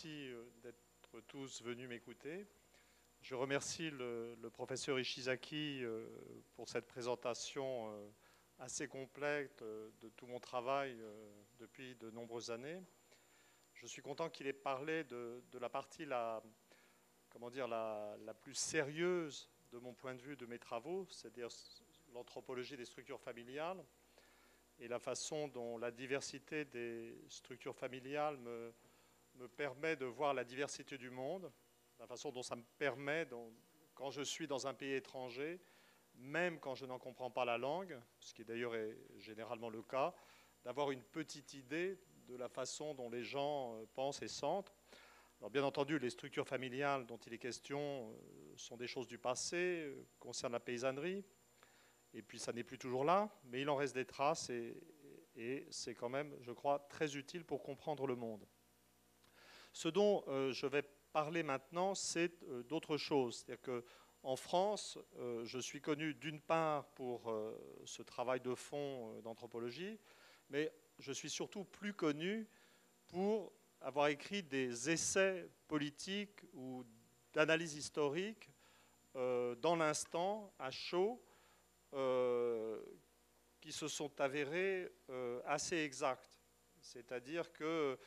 remercie d'être tous venus m'écouter. Je remercie le professeur Ishizaki pour cette présentation assez complète de tout mon travail depuis de nombreuses années. Je suis content qu'il ait parlé de la partie la plus sérieuse de mon point de vue de mes travaux, c'est-à-dire l'anthropologie des structures familiales et la façon dont la diversité des structures familiales me permet de voir la diversité du monde, la façon dont ça me permet, quand je suis dans un pays étranger, même quand je n'en comprends pas la langue, ce qui d'ailleurs est généralement le cas, d'avoir une petite idée de la façon dont les gens pensent et sentent. Alors bien entendu, les structures familiales dont il est question sont des choses du passé, concernent la paysannerie, et puis ça n'est plus toujours là, mais il en reste des traces et c'est quand même, je crois, très utile pour comprendre le monde. Ce dont je vais parler maintenant, c'est d'autres choses. C'est-à-dire qu'en France, je suis connu d'une part pour ce travail de fond d'anthropologie, mais je suis surtout plus connu pour avoir écrit des essais politiques ou d'analyse historique dans l'instant, à chaud, qui se sont avérés assez exacts. C'est-à-dire que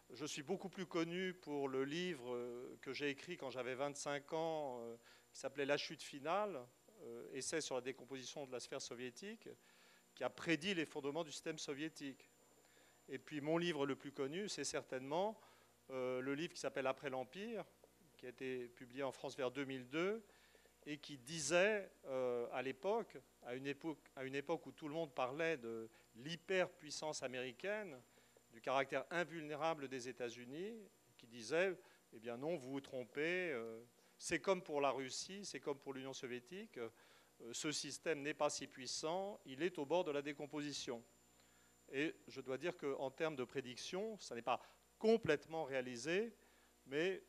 je suis beaucoup plus connu pour le livre que j'ai écrit quand j'avais 25 ans, qui s'appelait La chute finale, essai sur la décomposition de la sphère soviétique, qui a prédit l'effondrement du système soviétique. Et puis mon livre le plus connu, c'est certainement le livre qui s'appelle Après l'Empire, qui a été publié en France vers 2002, et qui disait à l'époque, à une époque où tout le monde parlait de l'hyperpuissance américaine, du caractère invulnérable des États-Unis, qui disait, eh bien non, vous vous trompez, c'est comme pour la Russie, c'est comme pour l'Union soviétique, ce système n'est pas si puissant, il est au bord de la décomposition. Et je dois dire qu'en termes de prédiction, ça n'est pas complètement réalisé, mais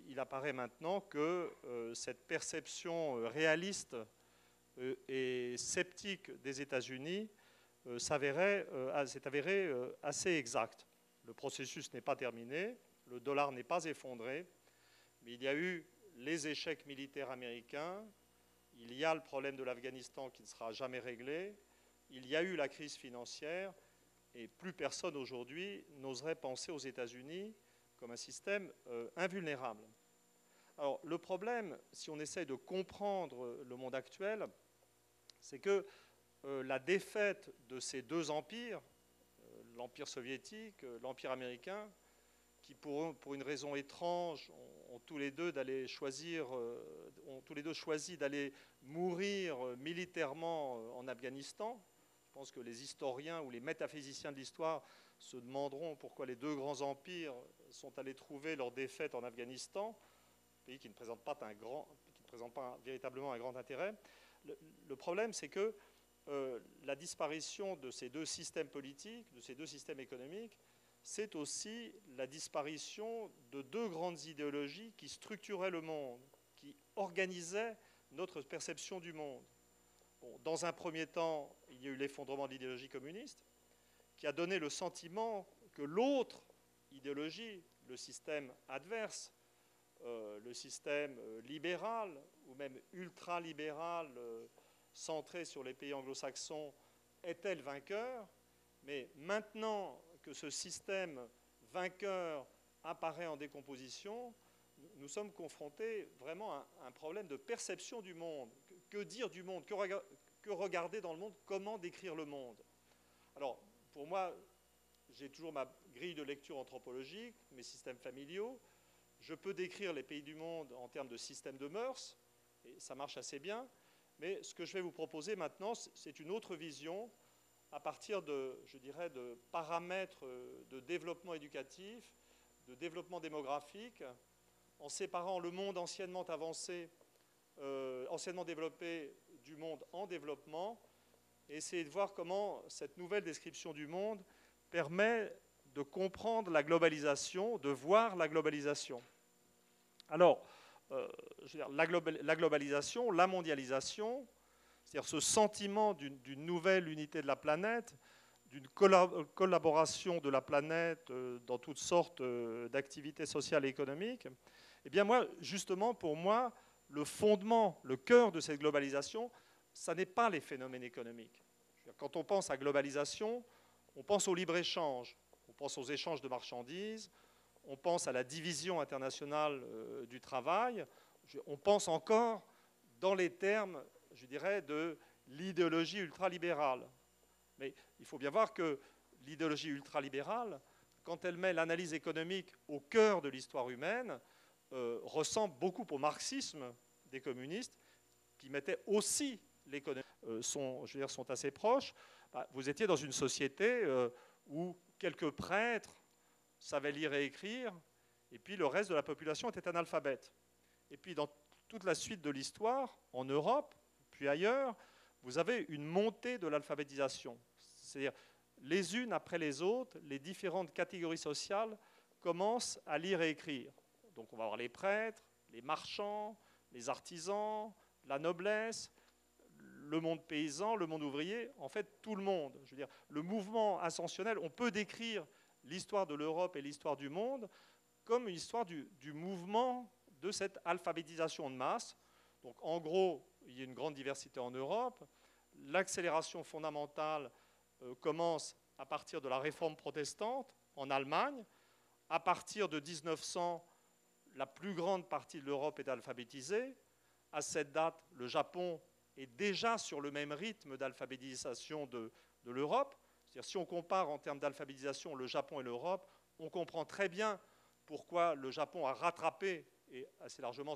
il apparaît maintenant que cette perception réaliste et sceptique des États-Unis s'est avérée assez exacte. Le processus n'est pas terminé, le dollar n'est pas effondré, mais il y a eu les échecs militaires américains, il y a le problème de l'Afghanistan qui ne sera jamais réglé, il y a eu la crise financière, et plus personne aujourd'hui n'oserait penser aux États-Unis comme un système invulnérable. Alors, le problème, si on essaie de comprendre le monde actuel, c'est que la défaite de ces deux empires, l'empire soviétique, l'empire américain, qui pour une raison étrange ont tous les deux choisi d'aller mourir militairement en Afghanistan. Je pense que les historiens ou les métaphysiciens de l'histoire se demanderont pourquoi les deux grands empires sont allés trouver leur défaite en Afghanistan, pays qui ne présente pas véritablement un grand intérêt. Le problème, c'est que la disparition de ces deux systèmes politiques, de ces deux systèmes économiques, c'est aussi la disparition de deux grandes idéologies qui structuraient le monde, qui organisaient notre perception du monde. Bon, dans un premier temps, il y a eu l'effondrement de l'idéologie communiste, qui a donné le sentiment que l'autre idéologie, le système adverse, le système libéral ou même ultralibéral, centré sur les pays anglo-saxons, était le vainqueur. Mais maintenant que ce système vainqueur apparaît en décomposition, nous sommes confrontés vraiment à un problème de perception du monde. Que dire du monde? Que regarder dans le monde? Comment décrire le monde? Alors, pour moi, j'ai toujours ma grille de lecture anthropologique, mes systèmes familiaux. Je peux décrire les pays du monde en termes de système de mœurs, et ça marche assez bien. Mais ce que je vais vous proposer maintenant, c'est une autre vision à partir je dirais, de paramètres de développement éducatif, de développement démographique, en séparant le monde anciennement avancé, anciennement développé du monde en développement, et essayer de voir comment cette nouvelle description du monde permet de comprendre la globalisation, de voir la globalisation. Alors, je veux dire, la globalisation, la mondialisation, c'est-à-dire ce sentiment d'une nouvelle unité de la planète, d'une collaboration de la planète dans toutes sortes d'activités sociales et économiques, eh bien moi, justement, pour moi, le fondement, le cœur de cette globalisation, ça n'est pas les phénomènes économiques. Quand on pense à globalisation, on pense au libre-échange, on pense aux échanges de marchandises, on pense à la division internationale du travail, on pense encore dans les termes, je dirais, de l'idéologie ultralibérale. Mais il faut bien voir que l'idéologie ultralibérale, quand elle met l'analyse économique au cœur de l'histoire humaine, ressemble beaucoup au marxisme des communistes, qui mettaient aussi l'économie, sont assez proches. Vous étiez dans une société où quelques prêtres savaient lire et écrire, et puis le reste de la population était analphabète. Et puis dans toute la suite de l'histoire, en Europe, puis ailleurs, vous avez une montée de l'alphabétisation. C'est-à-dire, les unes après les autres, les différentes catégories sociales commencent à lire et écrire. Donc on va avoir les prêtres, les marchands, les artisans, la noblesse, le monde paysan, le monde ouvrier, en fait tout le monde. Je veux dire, le mouvement ascensionnel, on peut décrire l'histoire de l'Europe et l'histoire du monde comme une histoire du mouvement de cette alphabétisation de masse. Donc en gros, il y a une grande diversité en Europe. L'accélération fondamentale commence à partir de la réforme protestante en Allemagne. À partir de 1900, la plus grande partie de l'Europe est alphabétisée. À cette date, le Japon est déjà sur le même rythme d'alphabétisation de l'Europe. C'est-à-dire, si on compare en termes d'alphabétisation le Japon et l'Europe, on comprend très bien pourquoi le Japon a rattrapé, et assez largement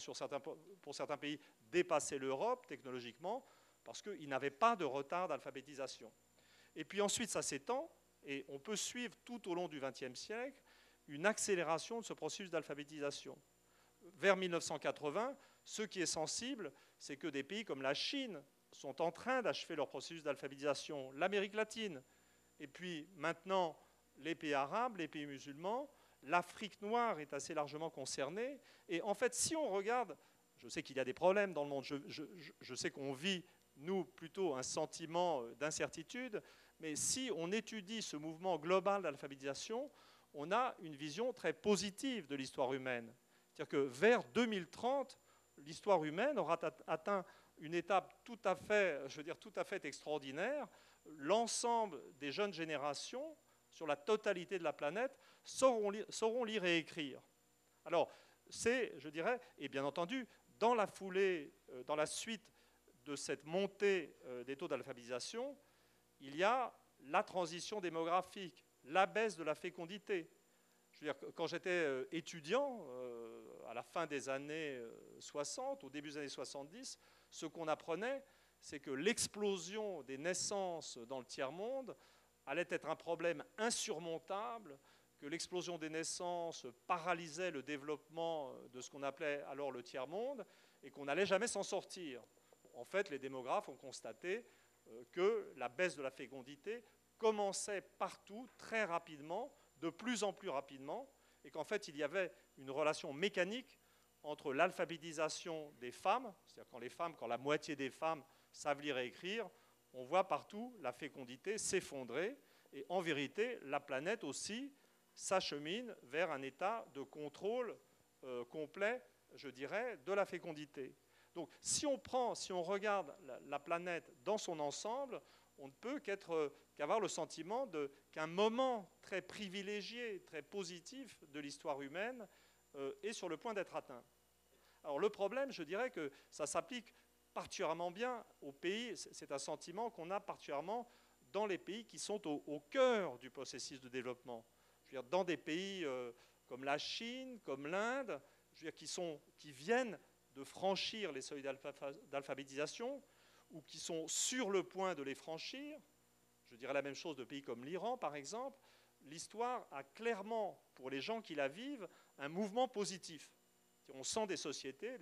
pour certains pays, dépassé l'Europe technologiquement, parce qu'il n'avait pas de retard d'alphabétisation. Et puis ensuite, ça s'étend, et on peut suivre tout au long du XXe siècle une accélération de ce processus d'alphabétisation. Vers 1980, ce qui est sensible, c'est que des pays comme la Chine sont en train d'achever leur processus d'alphabétisation, l'Amérique latine, et puis maintenant les pays arabes, les pays musulmans, l'Afrique noire est assez largement concernée. Et en fait, si on regarde, je sais qu'il y a des problèmes dans le monde, je sais qu'on vit, nous, plutôt un sentiment d'incertitude, mais si on étudie ce mouvement global d'alphabétisation, on a une vision très positive de l'histoire humaine. C'est-à-dire que vers 2030, l'histoire humaine aura atteint une étape tout à fait extraordinaire. L'ensemble des jeunes générations, sur la totalité de la planète, sauront lire et écrire. Alors, c'est, je dirais, et bien entendu, dans la foulée, dans la suite de cette montée des taux d'alphabétisation, il y a la transition démographique, la baisse de la fécondité. Je veux dire, quand j'étais étudiant, à la fin des années 60, au début des années 70, ce qu'on apprenait, c'est que l'explosion des naissances dans le tiers-monde allait être un problème insurmontable, que l'explosion des naissances paralysait le développement de ce qu'on appelait alors le tiers-monde, et qu'on n'allait jamais s'en sortir. En fait, les démographes ont constaté que la baisse de la fécondité commençait partout, très rapidement, de plus en plus rapidement, et qu'en fait, il y avait une relation mécanique entre l'alphabétisation des femmes, c'est-à-dire quand la moitié des femmes savent lire et écrire, on voit partout la fécondité s'effondrer, et en vérité, la planète aussi s'achemine vers un état de contrôle complet, je dirais, de la fécondité. Donc, si on regarde la planète dans son ensemble, on ne peut qu'avoir le sentiment qu'un moment très privilégié, très positif de l'histoire humaine est sur le point d'être atteint. Alors le problème, je dirais que ça s'applique particulièrement bien aux pays, c'est un sentiment qu'on a particulièrement dans les pays qui sont au cœur du processus de développement. Je veux dire, dans des pays comme la Chine, comme l'Inde, qui viennent de franchir les seuils d'alphabétisation, ou qui sont sur le point de les franchir, je dirais la même chose de pays comme l'Iran, par exemple, l'histoire a clairement, pour les gens qui la vivent, un mouvement positif. On sent des sociétés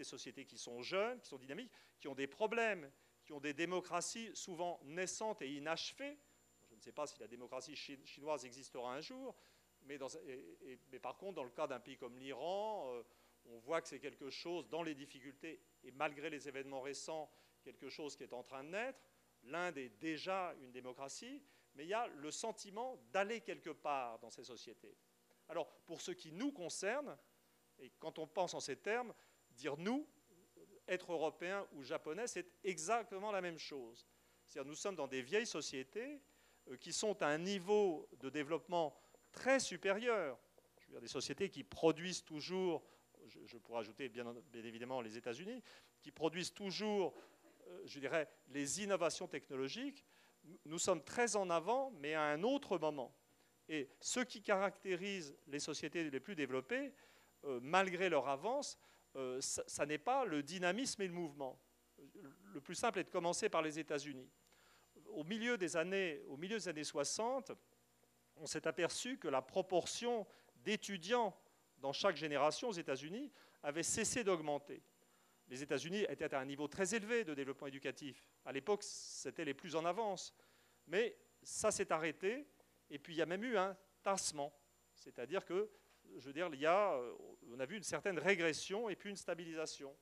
qui sont jeunes, qui sont dynamiques, qui ont des problèmes, qui ont des démocraties souvent naissantes et inachevées. Je ne sais pas si la démocratie chinoise existera un jour, mais par contre, dans le cas d'un pays comme l'Iran, on voit que c'est quelque chose, dans les difficultés, et malgré les événements récents, quelque chose qui est en train de naître. L'Inde est déjà une démocratie, mais il y a le sentiment d'aller quelque part dans ces sociétés. Alors, pour ce qui nous concerne, et quand on pense en ces termes, dire nous, être européen ou japonais, c'est exactement la même chose. C'est-à-dire nous sommes dans des vieilles sociétés qui sont à un niveau de développement très supérieur. Je veux dire, des sociétés qui produisent toujours, je pourrais ajouter bien évidemment les États-Unis, qui produisent toujours, je dirais, les innovations technologiques. Nous sommes très en avant, mais à un autre moment. Et ce qui caractérise les sociétés les plus développées, malgré leur avance, ça n'est pas le dynamisme et le mouvement. Le plus simple est de commencer par les États-Unis. Au milieu des années 60, on s'est aperçu que la proportion d'étudiants dans chaque génération aux États-Unis avait cessé d'augmenter. Les États-Unis étaient à un niveau très élevé de développement éducatif. À l'époque, c'était les plus en avance. Mais ça s'est arrêté, et puis il y a même eu un tassement. C'est-à-dire que, je veux dire, on a vu une certaine régression et puis une stabilisation.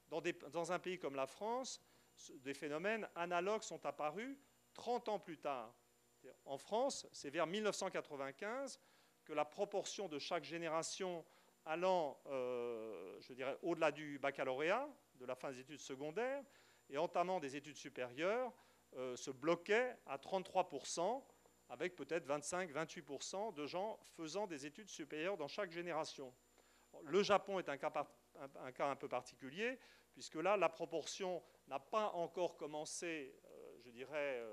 Dans un pays comme la France, des phénomènes analogues sont apparus 30 ans plus tard. En France, c'est vers 1995 que la proportion de chaque génération allant, je dirais, au-delà du baccalauréat, de la fin des études secondaires, et entamant des études supérieures, se bloquait à 33%, avec peut-être 25-28% de gens faisant des études supérieures dans chaque génération. Le Japon est un cas un peu particulier, puisque là, la proportion n'a pas encore commencé, je dirais,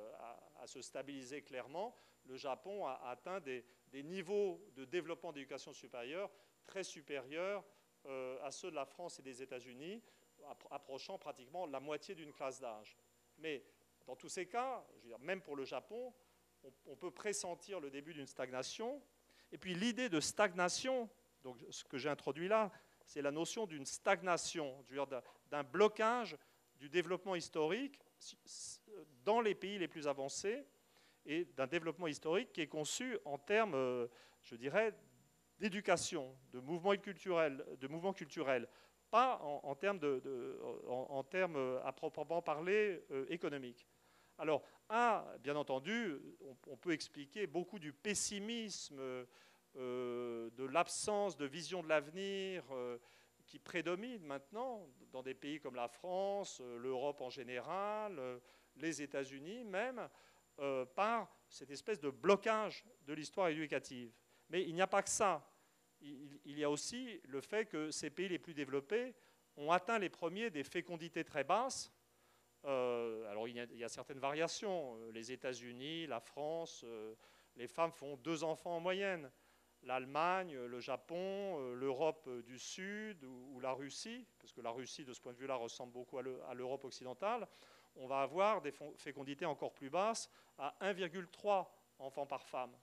à se stabiliser clairement. Le Japon a atteint des niveaux de développement d'éducation supérieure très supérieurs à ceux de la France et des États-Unis, approchant pratiquement la moitié d'une classe d'âge. Mais dans tous ces cas, je veux dire, même pour le Japon, on peut pressentir le début d'une stagnation. Et puis l'idée de stagnation, donc ce que j'ai introduit là, c'est la notion d'une stagnation, d'un blocage du développement historique dans les pays les plus avancés et d'un développement historique qui est conçu en termes, je dirais, d'éducation, de mouvement culturel, pas en termes à proprement parler économiques. Alors, bien entendu, on peut expliquer beaucoup du pessimisme, de l'absence de vision de l'avenir qui prédomine maintenant dans des pays comme la France, l'Europe en général, les États-Unis même, par cette espèce de blocage de l'histoire éducative. Mais il n'y a pas que ça. Il y a aussi le fait que ces pays les plus développés ont atteint les premiers des fécondités très basses. Alors il y a certaines variations. Les États-Unis, la France, les femmes font 2 enfants en moyenne. L'Allemagne, le Japon, l'Europe du Sud ou la Russie, parce que la Russie, de ce point de vue-là, ressemble beaucoup à l'Europe occidentale, on va avoir des fécondités encore plus basses, à 1,3 enfants par femme.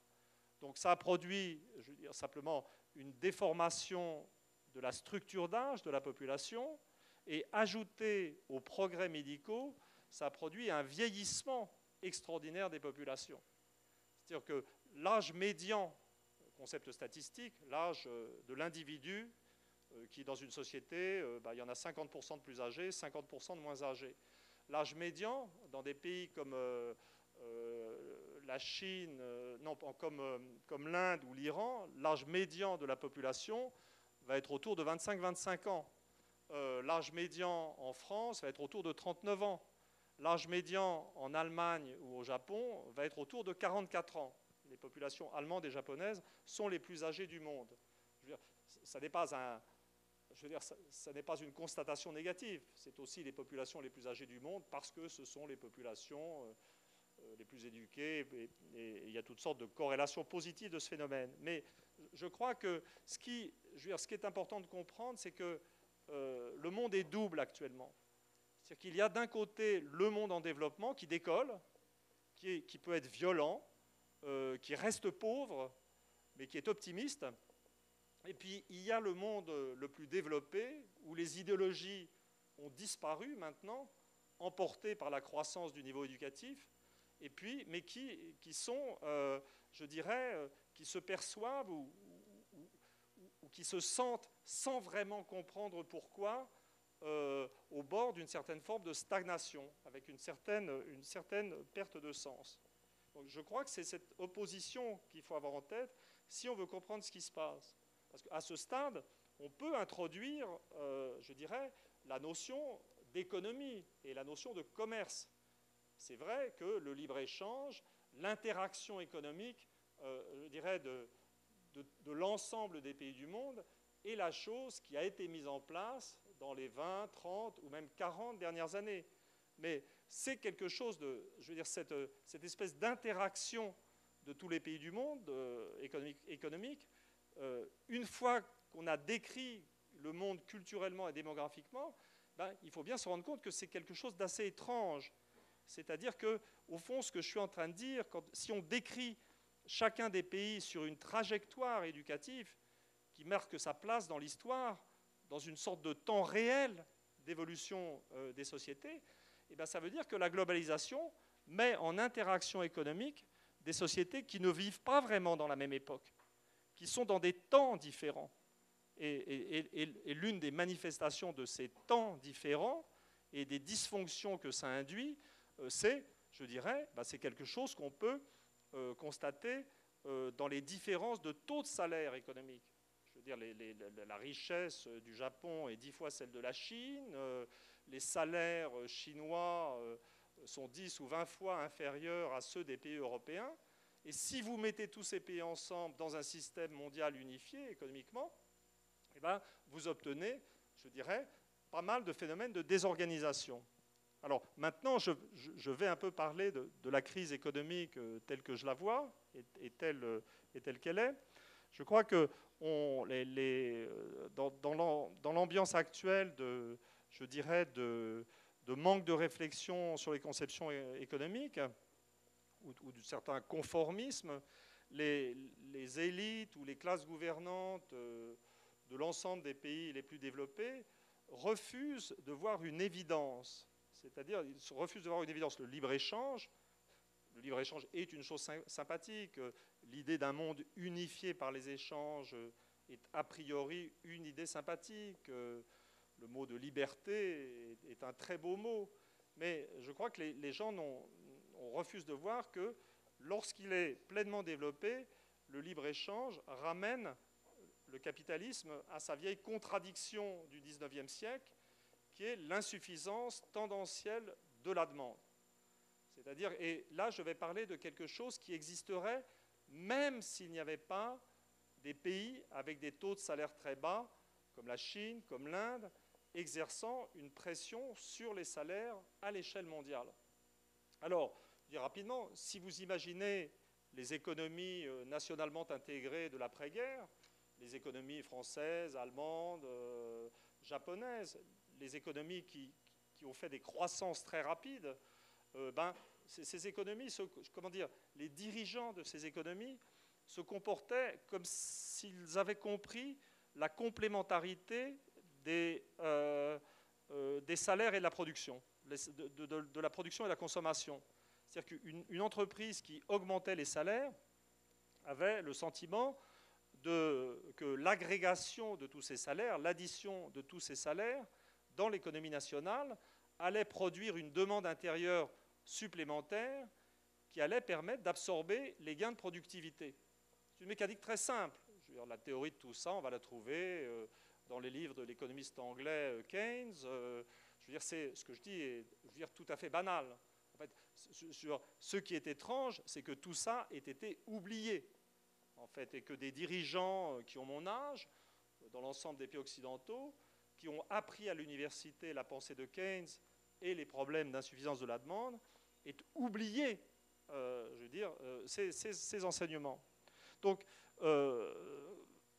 Donc ça a produit, je veux dire, simplement une déformation de la structure d'âge de la population, et ajouté aux progrès médicaux, ça a produit un vieillissement extraordinaire des populations. C'est-à-dire que l'âge médian, concept statistique, l'âge de l'individu, qui dans une société, il y en a 50% de plus âgés, 50% de moins âgés. L'âge médian, dans des pays comme la Chine, comme l'Inde ou l'Iran, l'âge médian de la population va être autour de 25-25 ans. L'âge médian en France va être autour de 39 ans. L'âge médian en Allemagne ou au Japon va être autour de 44 ans. Les populations allemandes et japonaises sont les plus âgées du monde. Je veux dire, ça n'est pas une constatation négative. C'est aussi les populations les plus âgées du monde parce que ce sont les populations les plus éduquées. Et il y a toutes sortes de corrélations positives de ce phénomène. Mais je crois que ce qui est important de comprendre, c'est que le monde est double actuellement. C'est-à-dire qu'il y a d'un côté le monde en développement qui décolle, qui peut être violent, qui reste pauvre, mais qui est optimiste. Et puis, il y a le monde le plus développé, où les idéologies ont disparu maintenant, emportées par la croissance du niveau éducatif, et puis, mais qui sont, je dirais, qui se perçoivent ou qui se sentent, sans vraiment comprendre pourquoi, au bord d'une certaine forme de stagnation, avec une certaine perte de sens. Donc je crois que c'est cette opposition qu'il faut avoir en tête si on veut comprendre ce qui se passe. Parce qu'à ce stade, on peut introduire, je dirais, la notion d'économie et la notion de commerce. C'est vrai que le libre-échange, l'interaction économique, je dirais, de l'ensemble des pays du monde est la chose qui a été mise en place dans les 20, 30 ou même 40 dernières années. Mais c'est quelque chose de, je veux dire, cette espèce d'interaction de tous les pays du monde économique, une fois qu'on a décrit le monde culturellement et démographiquement, ben, il faut bien se rendre compte que c'est quelque chose d'assez étrange. C'est-à-dire qu'au fond, ce que je suis en train de dire, si on décrit chacun des pays sur une trajectoire éducative qui marque sa place dans l'histoire, dans une sorte de temps réel d'évolution des sociétés, eh bien, ça veut dire que la globalisation met en interaction économique des sociétés qui ne vivent pas vraiment dans la même époque, qui sont dans des temps différents. Et l'une des manifestations de ces temps différents et des dysfonctions que ça induit, c'est, je dirais, c'est quelque chose qu'on peut constater dans les différences de taux de salaire économique. Je veux dire, la richesse du Japon est 10 fois celle de la Chine, les salaires chinois sont 10 ou 20 fois inférieurs à ceux des pays européens. Et si vous mettez tous ces pays ensemble dans un système mondial unifié économiquement, eh bien, vous obtenez, je dirais, pas mal de phénomènes de désorganisation. Alors maintenant, je vais un peu parler de la crise économique telle que je la vois et telle qu'elle est. Je crois que dans l'ambiance actuelle je dirais, de manque de réflexion sur les conceptions économiques ou de certains conformismes, les élites ou les classes gouvernantes de l'ensemble des pays les plus développés refusent de voir une évidence. C'est-à-dire, ils refusent de voir une évidence. Le libre-échange est une chose sympathique. L'idée d'un monde unifié par les échanges est a priori une idée sympathique. Le mot de liberté est un très beau mot. Mais je crois que les gens on refuse de voir que lorsqu'il est pleinement développé, le libre-échange ramène le capitalisme à sa vieille contradiction du XIXe siècle, qui est l'insuffisance tendancielle de la demande. C'est-à-dire, et là je vais parler de quelque chose qui existerait même s'il n'y avait pas des pays avec des taux de salaire très bas, comme la Chine, comme l'Inde, exerçant une pression sur les salaires à l'échelle mondiale. Alors, je dis rapidement, si vous imaginez les économies nationalement intégrées de l'après-guerre, les économies françaises, allemandes, japonaises, les économies qui ont fait des croissances très rapides, ces économies, comment dire, les dirigeants de ces économies se comportaient comme s'ils avaient compris la complémentarité des salaires et de la production, de la production et de la consommation. C'est-à-dire qu'une entreprise qui augmentait les salaires avait le sentiment que l'agrégation de tous ces salaires, l'addition de tous ces salaires dans l'économie nationale allait produire une demande intérieure supplémentaire qui allait permettre d'absorber les gains de productivité. C'est une mécanique très simple. Je veux dire, la théorie de tout ça, on va la trouver dans les livres de l'économiste anglais Keynes. Je veux dire, ce que je dis est tout à fait banal. En fait, ce qui est étrange, c'est que tout ça ait été oublié, en fait, et que des dirigeants qui ont mon âge, dans l'ensemble des pays occidentaux, qui ont appris à l'université la pensée de Keynes et les problèmes d'insuffisance de la demande, aient oublié, je veux dire, ces enseignements. Donc,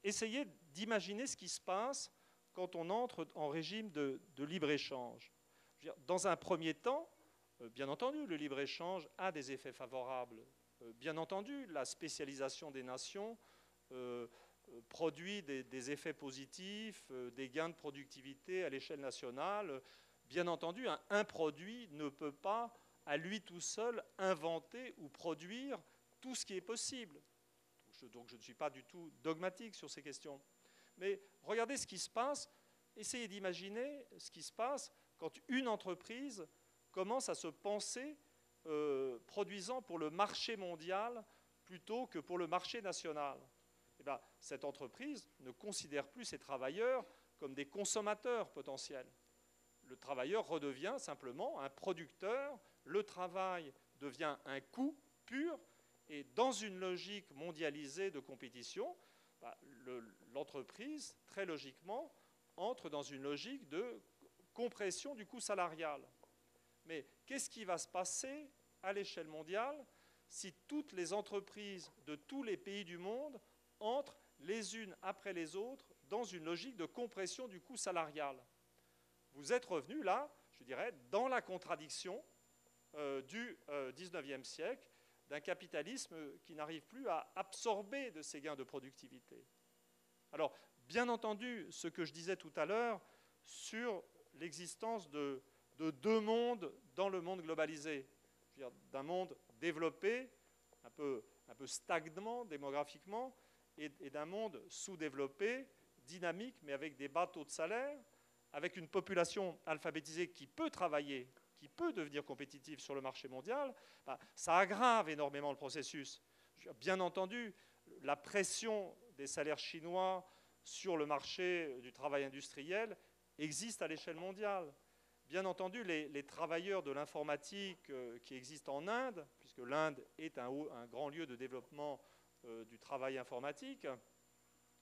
essayez d'imaginer ce qui se passe quand on entre en régime de libre-échange. Dans un premier temps, bien entendu, le libre-échange a des effets favorables. Bien entendu, la spécialisation des nations produit des effets positifs, des gains de productivité à l'échelle nationale. Bien entendu, un produit ne peut pas, à lui tout seul, inventer ou produire tout ce qui est possible. Donc je ne suis pas du tout dogmatique sur ces questions. Mais regardez ce qui se passe, essayez d'imaginer ce qui se passe quand une entreprise commence à se penser produisant pour le marché mondial plutôt que pour le marché national. Eh bien, cette entreprise ne considère plus ses travailleurs comme des consommateurs potentiels. Le travailleur redevient simplement un producteur, le travail devient un coût pur, et dans une logique mondialisée de compétition, l'entreprise, très logiquement, entre dans une logique de compression du coût salarial. Mais qu'est-ce qui va se passer à l'échelle mondiale si toutes les entreprises de tous les pays du monde entrent les unes après les autres dans une logique de compression du coût salarial? Vous êtes revenu là, je dirais, dans la contradiction du XIXe siècle, d'un capitalisme qui n'arrive plus à absorber de ces gains de productivité. Alors, bien entendu, ce que je disais tout à l'heure sur l'existence de deux mondes dans le monde globalisé, d'un monde développé, un peu stagnant démographiquement, et d'un monde sous-développé, dynamique, mais avec des bas taux de salaire, avec une population alphabétisée qui peut travailler, qui peut devenir compétitive sur le marché mondial, ça aggrave énormément le processus. Bien entendu, la pression des salaires chinois sur le marché du travail industriel existe à l'échelle mondiale. Bien entendu, les travailleurs de l'informatique qui existent en Inde, puisque l'Inde est un grand lieu de développement du travail informatique,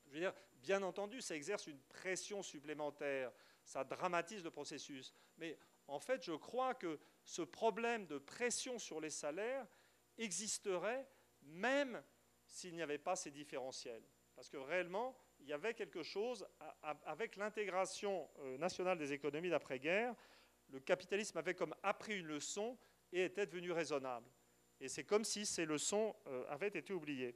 je veux dire, bien entendu, ça exerce une pression supplémentaire, ça dramatise le processus. Mais en fait, je crois que ce problème de pression sur les salaires existerait même s'il n'y avait pas ces différentiels. Parce que réellement, il y avait quelque chose, avec l'intégration nationale des économies d'après-guerre, le capitalisme avait comme appris une leçon et était devenu raisonnable. Et c'est comme si ces leçons avaient été oubliées.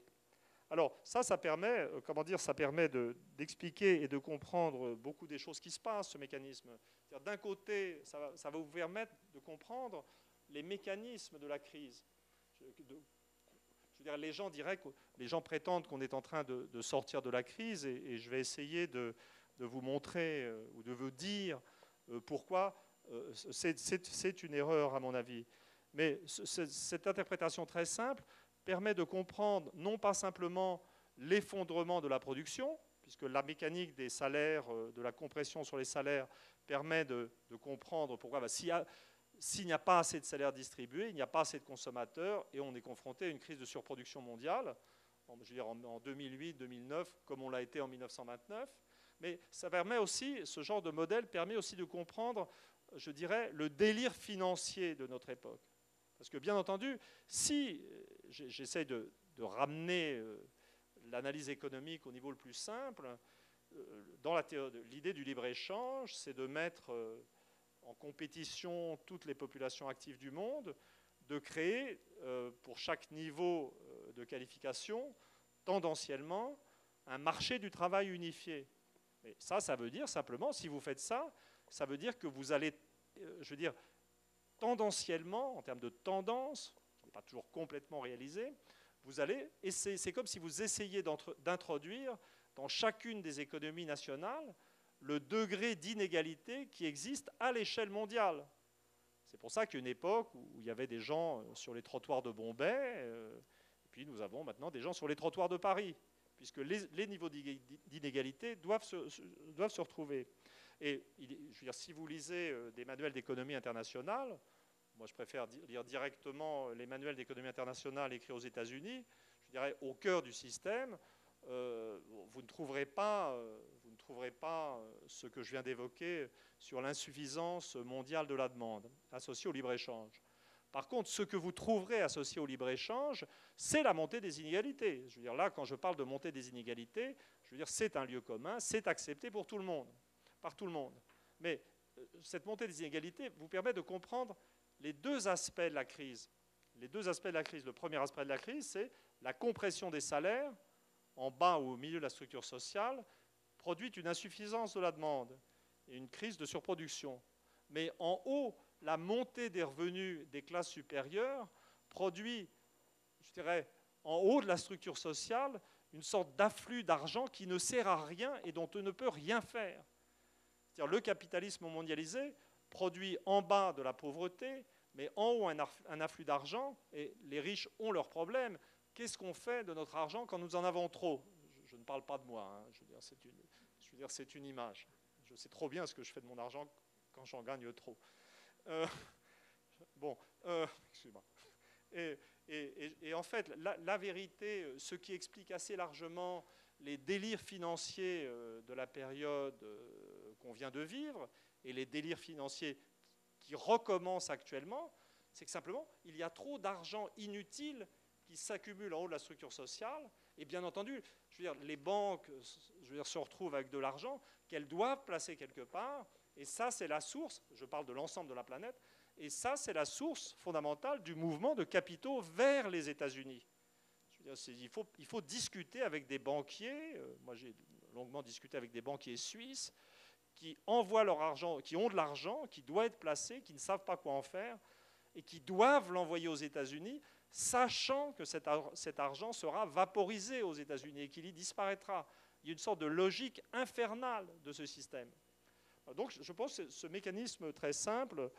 Alors ça permet, ça permet d'expliquer et de comprendre beaucoup des choses qui se passent, ce mécanisme. D'un côté, ça va vous permettre de comprendre les mécanismes de la crise. Je veux dire, les gens prétendent qu'on est en train de sortir de la crise, et je vais essayer de vous montrer ou de vous dire pourquoi c'est une erreur à mon avis. Mais cette interprétation très simple permet de comprendre non pas simplement l'effondrement de la production, puisque la mécanique des salaires, de la compression sur les salaires, permet de comprendre pourquoi s'il n'y a pas assez de salaires distribués, il n'y a pas assez de consommateurs, et on est confronté à une crise de surproduction mondiale, je veux dire en 2008, 2009, comme on l'a été en 1929. Mais ça permet aussi, ce genre de modèle permet aussi de comprendre, je dirais, le délire financier de notre époque. Parce que, bien entendu, si j'essaie de ramener l'analyse économique au niveau le plus simple, dans l'idée du libre-échange, c'est de mettre en compétition toutes les populations actives du monde, de créer, pour chaque niveau de qualification, tendanciellement, un marché du travail unifié. Et ça veut dire simplement, si vous faites ça, ça veut dire que vous allez, je veux dire, tendanciellement, en termes de tendance, qui n'est pas toujours complètement réalisé, vous allez essayer, c'est comme si vous essayiez d'introduire dans chacune des économies nationales le degré d'inégalité qui existe à l'échelle mondiale. C'est pour ça qu'une époque où il y avait des gens sur les trottoirs de Bombay, et puis nous avons maintenant des gens sur les trottoirs de Paris, puisque les niveaux d'inégalité doivent se retrouver. Et je veux dire, si vous lisez des manuels d'économie internationale, moi je préfère lire directement les manuels d'économie internationale écrits aux États-Unis, je dirais au cœur du système, vous ne trouverez pas ce que je viens d'évoquer sur l'insuffisance mondiale de la demande associée au libre-échange. Par contre, ce que vous trouverez associé au libre-échange, c'est la montée des inégalités. Je veux dire, là, quand je parle de montée des inégalités, je veux dire, c'est un lieu commun, c'est accepté pour tout le monde, par tout le monde. Mais cette montée des inégalités vous permet de comprendre les deux aspects de la crise. Les deux aspects de la crise. Le premier aspect de la crise, c'est la compression des salaires, en bas ou au milieu de la structure sociale, produit une insuffisance de la demande et une crise de surproduction. Mais en haut, la montée des revenus des classes supérieures produit, je dirais, en haut de la structure sociale, une sorte d'afflux d'argent qui ne sert à rien et dont on ne peut rien faire. C'est-à-dire le capitalisme mondialisé produit en bas de la pauvreté, mais en haut un afflux d'argent, et les riches ont leurs problèmes. Qu'est-ce qu'on fait de notre argent quand nous en avons trop? Je ne parle pas de moi, hein. Je veux dire, c'est une image. Je sais trop bien ce que je fais de mon argent quand j'en gagne trop. Bon, excuse-moi. Et en fait, la vérité, ce qui explique assez largement les délires financiers de la période qu'on vient de vivre et les délires financiers qui recommencent actuellement, c'est que simplement, il y a trop d'argent inutile qui s'accumule en haut de la structure sociale. Et bien entendu, je veux dire, les banques se retrouvent avec de l'argent qu'elles doivent placer quelque part. Et ça, c'est la source, je parle de l'ensemble de la planète, et ça, c'est la source fondamentale du mouvement de capitaux vers les États-Unis. Il faut discuter avec des banquiers. Moi, j'ai longuement discuté avec des banquiers suisses qui envoient leur argent, qui ont de l'argent, qui doit être placé, qui ne savent pas quoi en faire, et qui doivent l'envoyer aux États-Unis, sachant que cet argent sera vaporisé aux États-Unis et qu'il y disparaîtra. Il y a une sorte de logique infernale de ce système. Donc, je pense que ce mécanisme très simple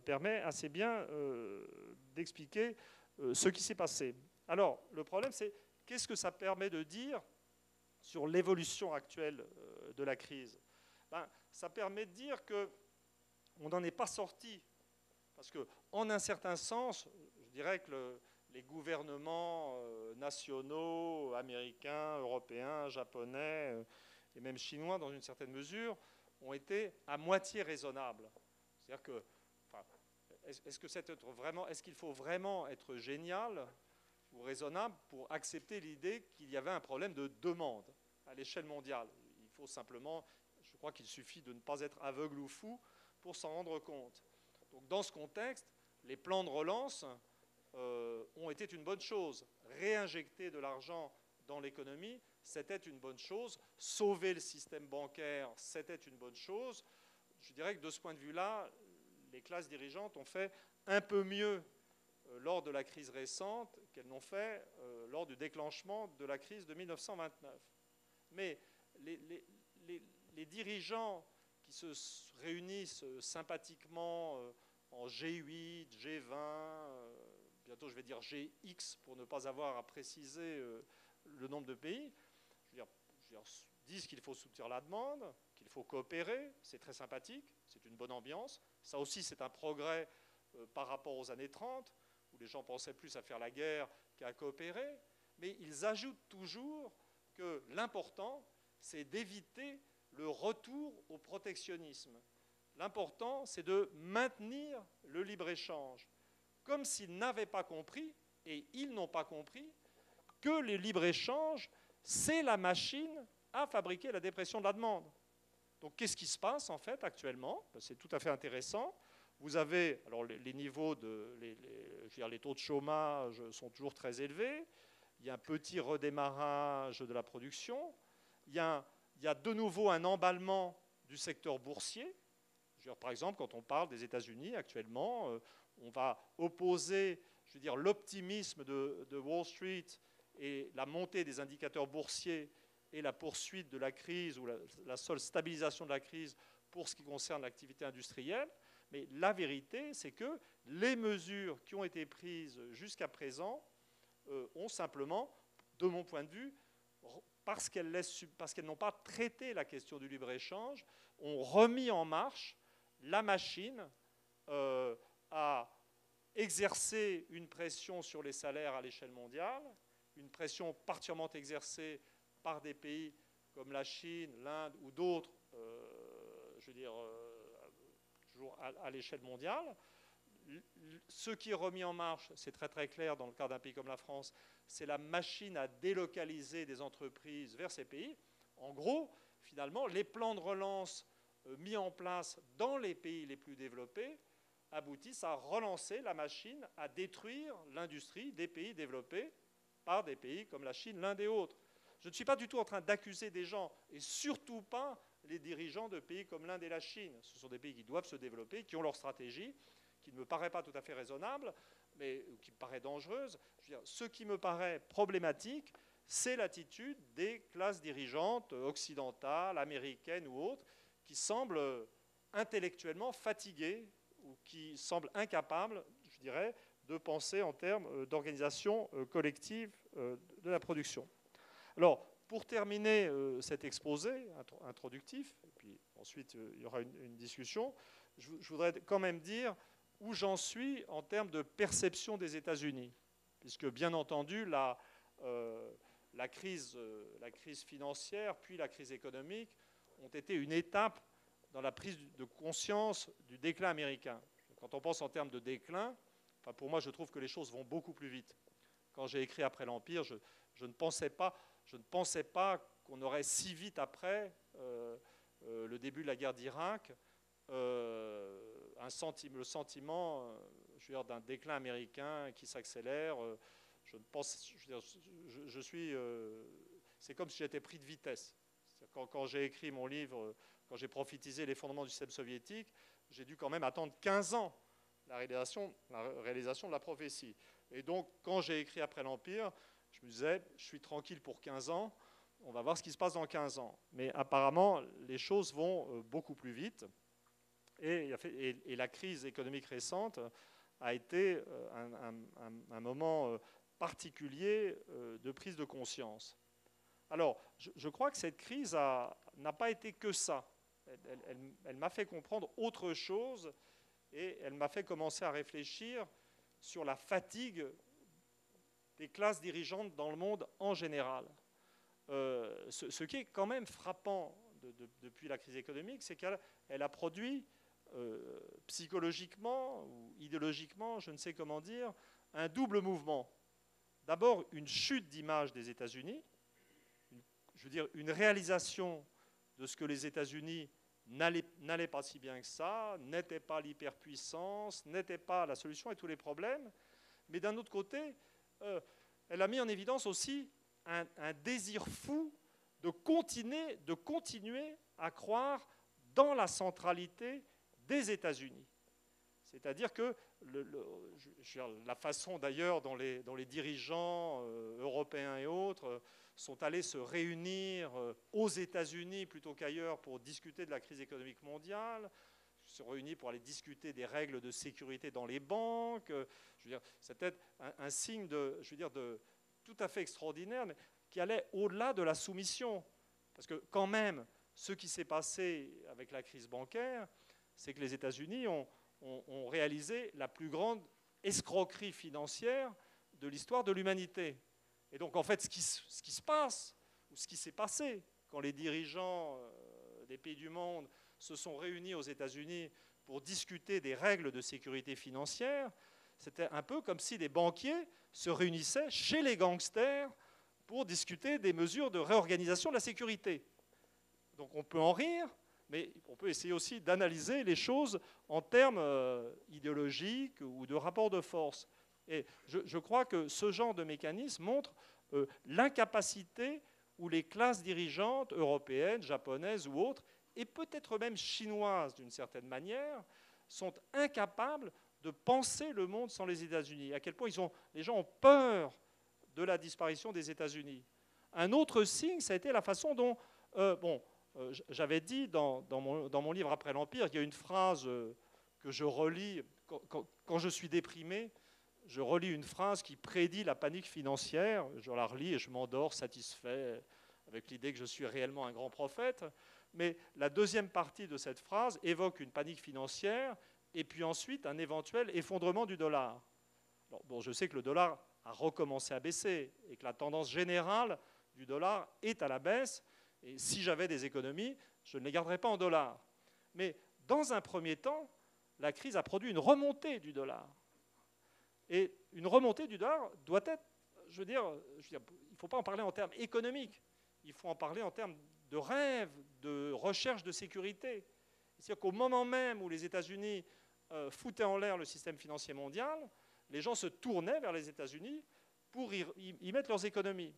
permet assez bien d'expliquer ce qui s'est passé. Alors, le problème, c'est qu'est-ce que ça permet de dire sur l'évolution actuelle de la crise? Ça permet de dire qu'on n'en est pas sorti. Parce qu'en un certain sens, je dirais que les gouvernements nationaux, américains, européens, japonais et même chinois, dans une certaine mesure, ont été à moitié raisonnables. C'est-à-dire que, est-ce qu'il faut vraiment être génial ou raisonnable pour accepter l'idée qu'il y avait un problème de demande à l'échelle mondiale? Il faut simplement, je crois qu'il suffit de ne pas être aveugle ou fou pour s'en rendre compte. Donc, dans ce contexte, les plans de relance ont été une bonne chose. Réinjecter de l'argent dans l'économie, c'était une bonne chose. Sauver le système bancaire, c'était une bonne chose. Je dirais que de ce point de vue-là, les classes dirigeantes ont fait un peu mieux lors de la crise récente qu'elles n'ont fait lors du déclenchement de la crise de 1929. Mais les dirigeants qui se réunissent sympathiquement en G8, G20, bientôt je vais dire GX pour ne pas avoir à préciser le nombre de pays, disent qu'il faut soutenir la demande, qu'il faut coopérer, c'est très sympathique, c'est une bonne ambiance. Ça aussi, c'est un progrès par rapport aux années 30, où les gens pensaient plus à faire la guerre qu'à coopérer. Mais ils ajoutent toujours que l'important, c'est d'éviter le retour au protectionnisme. L'important, c'est de maintenir le libre-échange, comme s'ils n'avaient pas compris, et ils n'ont pas compris, que le libre-échange, c'est la machine à fabriquer la dépression de la demande. Donc, qu'est-ce qui se passe, en fait, actuellement? C'est tout à fait intéressant. Vous avez, alors les niveaux les taux de chômage sont toujours très élevés. Il y a un petit redémarrage de la production. Il y a de nouveau un emballement du secteur boursier. Par exemple, quand on parle des États-Unis actuellement, on va opposer, l'optimisme de Wall Street et la montée des indicateurs boursiers et la poursuite de la crise ou la seule stabilisation de la crise pour ce qui concerne l'activité industrielle. Mais la vérité, c'est que les mesures qui ont été prises jusqu'à présent ont simplement, de mon point de vue, parce qu'elles n'ont pas traité la question du libre-échange, ont remis en marche la machine à exercer une pression sur les salaires à l'échelle mondiale, une pression particulièrement exercée par des pays comme la Chine, l'Inde ou d'autres, toujours à l'échelle mondiale. Ce qui est remis en marche, c'est très très clair dans le cas d'un pays comme la France, c'est la machine à délocaliser des entreprises vers ces pays. En gros, finalement, les plans de relance mis en place dans les pays les plus développés aboutissent à relancer la machine à détruire l'industrie des pays développés par des pays comme la Chine, l'Inde et autres. Je ne suis pas du tout en train d'accuser des gens, et surtout pas les dirigeants de pays comme l'Inde et la Chine. Ce sont des pays qui doivent se développer, qui ont leur stratégie, qui ne me paraît pas tout à fait raisonnable, mais qui me paraît dangereuse. Ce qui me paraît problématique, c'est l'attitude des classes dirigeantes occidentales, américaines ou autres, qui semblent intellectuellement fatiguées, ou qui semble incapable, je dirais, de penser en termes d'organisation collective de la production. Alors, pour terminer cet exposé introductif, et puis ensuite il y aura une discussion, je voudrais quand même dire où j'en suis en termes de perception des États-Unis, puisque bien entendu la crise financière puis la crise économique ont été une étape dans la prise de conscience du déclin américain. Quand on pense en termes de déclin, enfin pour moi je trouve que les choses vont beaucoup plus vite. Quand j'ai écrit Après l'Empire, je ne pensais pas qu'on aurait si vite après le début de la guerre d'Irak le sentiment je veux dire, d'un déclin américain qui s'accélère. C'est comme si j'étais pris de vitesse. Quand j'ai écrit mon livre, quand j'ai prophétisé les fondements du système soviétique, j'ai dû quand même attendre 15 ans la réalisation de la prophétie. Et donc, quand j'ai écrit Après l'Empire, je me disais, je suis tranquille pour 15 ans, on va voir ce qui se passe dans 15 ans. Mais apparemment, les choses vont beaucoup plus vite. Et la crise économique récente a été un moment particulier de prise de conscience. Alors, je crois que cette crise n'a pas été que ça. Elle m'a fait comprendre autre chose et elle m'a fait commencer à réfléchir sur la fatigue des classes dirigeantes dans le monde en général. Ce qui est quand même frappant depuis la crise économique, c'est qu'elle a produit psychologiquement ou idéologiquement, je ne sais comment dire, un double mouvement. D'abord, une chute d'image des États-Unis, je veux dire une réalisation de ce que les États-Unis n'allaient pas si bien que ça, n'étaient pas l'hyperpuissance, n'étaient pas la solution à tous les problèmes. Mais d'un autre côté, elle a mis en évidence aussi un désir fou de continuer à croire dans la centralité des États-Unis. C'est-à-dire que la façon d'ailleurs dont les dirigeants européens et autres sont allés se réunir aux États-Unis plutôt qu'ailleurs pour discuter de la crise économique mondiale, se réunir pour aller discuter des règles de sécurité dans les banques. C'est peut-être un signe de tout à fait extraordinaire, mais qui allait au-delà de la soumission. Parce que quand même, ce qui s'est passé avec la crise bancaire, c'est que les États-Unis ont réalisé la plus grande escroquerie financière de l'histoire de l'humanité. Et donc, en fait, ce qui se passe, ou ce qui s'est passé, quand les dirigeants des pays du monde se sont réunis aux États-Unis pour discuter des règles de sécurité financière, c'était un peu comme si des banquiers se réunissaient chez les gangsters pour discuter des mesures de réorganisation de la sécurité. Donc, on peut en rire, mais on peut essayer aussi d'analyser les choses en termes idéologiques ou de rapport de force. Et je crois que ce genre de mécanisme montre l'incapacité où les classes dirigeantes européennes, japonaises ou autres, et peut-être même chinoises d'une certaine manière, sont incapables de penser le monde sans les États-Unis. À quel point les gens ont peur de la disparition des États-Unis. Un autre signe, ça a été la façon dont... j'avais dit dans mon livre Après l'Empire, il y a une phrase que je relis quand je suis déprimé. Je relis une phrase qui prédit la panique financière. Je la relis et je m'endors satisfait avec l'idée que je suis réellement un grand prophète. Mais la deuxième partie de cette phrase évoque une panique financière et puis ensuite un éventuel effondrement du dollar. Alors, bon, je sais que le dollar a recommencé à baisser et que la tendance générale du dollar est à la baisse. Et si j'avais des économies, je ne les garderais pas en dollars. Mais dans un premier temps, la crise a produit une remontée du dollar. Et une remontée du dollar doit être, il ne faut pas en parler en termes économiques, il faut en parler en termes de rêve, de recherche de sécurité. C'est-à-dire qu'au moment même où les États-Unis foutaient en l'air le système financier mondial, les gens se tournaient vers les États-Unis pour y mettre leurs économies.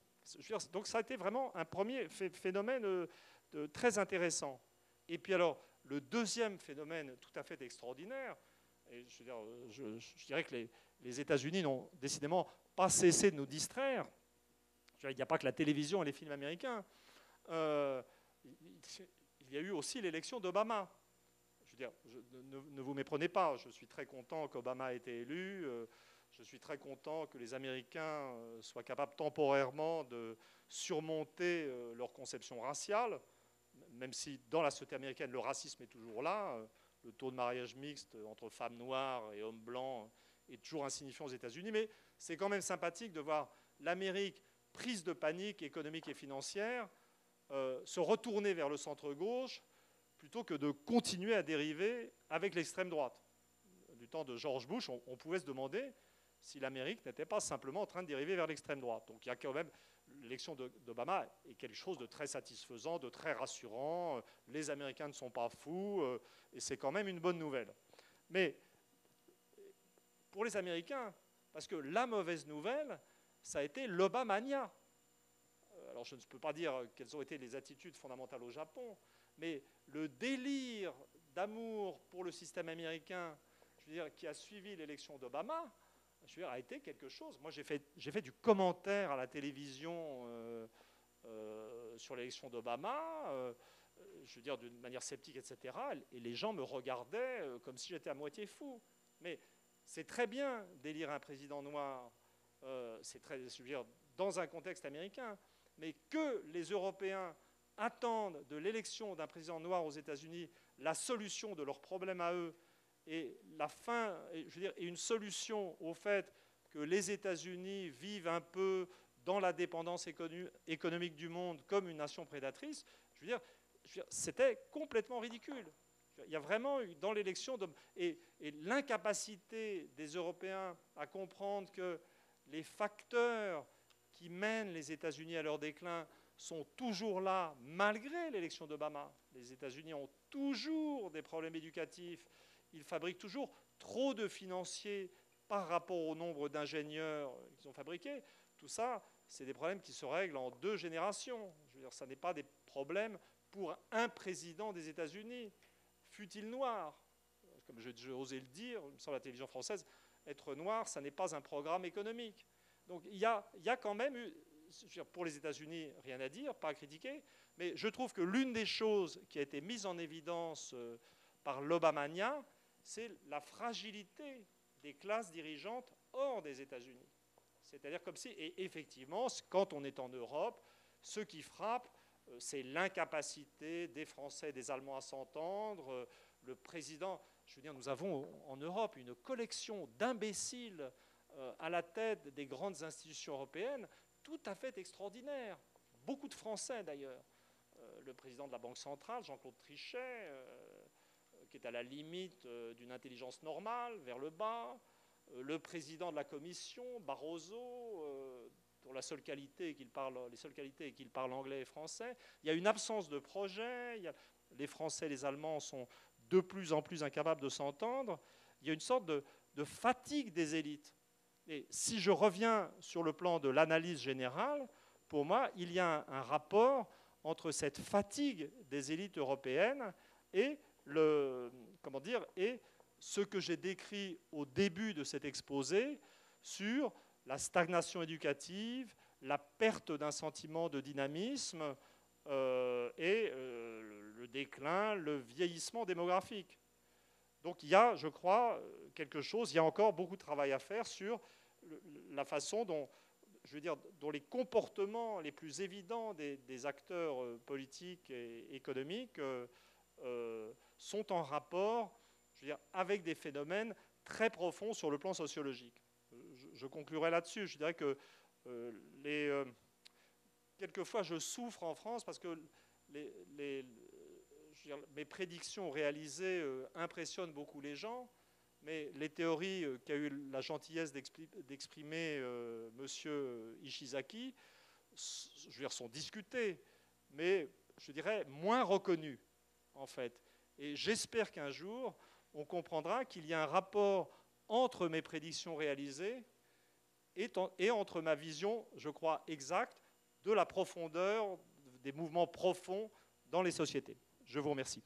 Donc ça a été vraiment un premier phénomène très intéressant. Et puis alors, le deuxième phénomène tout à fait extraordinaire, et je dirais que les États-Unis n'ont décidément pas cessé de nous distraire. Il n'y a pas que la télévision et les films américains. Il y a eu aussi l'élection d'Obama. ne vous méprenez pas, je suis très content qu'Obama ait été élu, je suis très content que les Américains soient capables temporairement de surmonter leur conception raciale, même si dans la société américaine, le racisme est toujours là. Le taux de mariage mixte entre femmes noires et hommes blancs est toujours insignifiant aux États-Unis, mais c'est quand même sympathique de voir l'Amérique prise de panique économique et financière se retourner vers le centre-gauche plutôt que de continuer à dériver avec l'extrême droite. Du temps de George Bush, on pouvait se demander si l'Amérique n'était pas simplement en train de dériver vers l'extrême droite. Donc il y a quand même, l'élection d'Obama est quelque chose de très satisfaisant, de très rassurant. Les Américains ne sont pas fous, et c'est quand même une bonne nouvelle. Mais pour les Américains, parce que la mauvaise nouvelle, ça a été l'Obamania. Alors je ne peux pas dire quelles ont été les attitudes fondamentales au Japon, mais le délire d'amour pour le système américain, je veux dire, qui a suivi l'élection d'Obama, je veux dire, a été quelque chose. Moi, j'ai fait du commentaire à la télévision sur l'élection d'Obama, je veux dire, d'une manière sceptique, etc. Et les gens me regardaient comme si j'étais à moitié fou. Mais c'est très bien d'élire un président noir, c'est très, je veux dire, dans un contexte américain, mais que les Européens attendent de l'élection d'un président noir aux États-Unis la solution de leurs problèmes à eux et la fin, je veux dire, et une solution au fait que les États-Unis vivent un peu dans la dépendance économique du monde comme une nation prédatrice, je veux dire c'était complètement ridicule. Il y a vraiment eu dans l'élection, et l'incapacité des Européens à comprendre que les facteurs qui mènent les États-Unis à leur déclin sont toujours là, malgré l'élection d'Obama. Les États-Unis ont toujours des problèmes éducatifs. Ils fabriquent toujours trop de financiers par rapport au nombre d'ingénieurs qu'ils ont fabriqués. Tout ça, c'est des problèmes qui se règlent en 2 générations. Je veux dire, ça n'est pas des problèmes pour un président des États-Unis, fût-il noir. Comme j'ai osé le dire, il me semble à la télévision française, être noir, ça n'est pas un programme économique. Donc il y a quand même eu, pour les États-Unis, rien à dire, pas à critiquer, mais je trouve que l'une des choses qui a été mise en évidence par l'Obamania, c'est la fragilité des classes dirigeantes hors des États-Unis. C'est-à-dire comme si, et effectivement, quand on est en Europe, ce qui frappe, c'est l'incapacité des Français et des Allemands à s'entendre. Le président, je veux dire, nous avons en Europe une collection d'imbéciles à la tête des grandes institutions européennes, tout à fait extraordinaire. Beaucoup de Français, d'ailleurs. Le président de la Banque centrale, Jean-Claude Trichet, qui est à la limite d'une intelligence normale, vers le bas. Le président de la Commission, Barroso, dont les seules qualités est qu'il parle anglais et français. Il y a une absence de projet. Les Français et les Allemands sont de plus en plus incapables de s'entendre. Il y a une sorte de fatigue des élites. Et si je reviens sur le plan de l'analyse générale, pour moi, il y a un rapport entre cette fatigue des élites européennes et ce que j'ai décrit au début de cet exposé sur la stagnation éducative, la perte d'un sentiment de dynamisme et le déclin, le vieillissement démographique. Donc il y a, je crois, quelque chose, il y a encore beaucoup de travail à faire sur la façon dont, je veux dire, dont les comportements les plus évidents des acteurs politiques et économiques sont en rapport, je veux dire, avec des phénomènes très profonds sur le plan sociologique. Je conclurai là-dessus. Je dirais que quelquefois je souffre en France parce que mes prédictions réalisées impressionnent beaucoup les gens, mais les théories qu'a eu la gentillesse d'exprimer M. Ishizaki, je veux dire, sont discutées, mais je dirais moins reconnues, en fait. Et j'espère qu'un jour, on comprendra qu'il y a un rapport entre mes prédictions réalisées et entre ma vision, je crois, exacte de la profondeur des mouvements profonds dans les sociétés. Je vous remercie.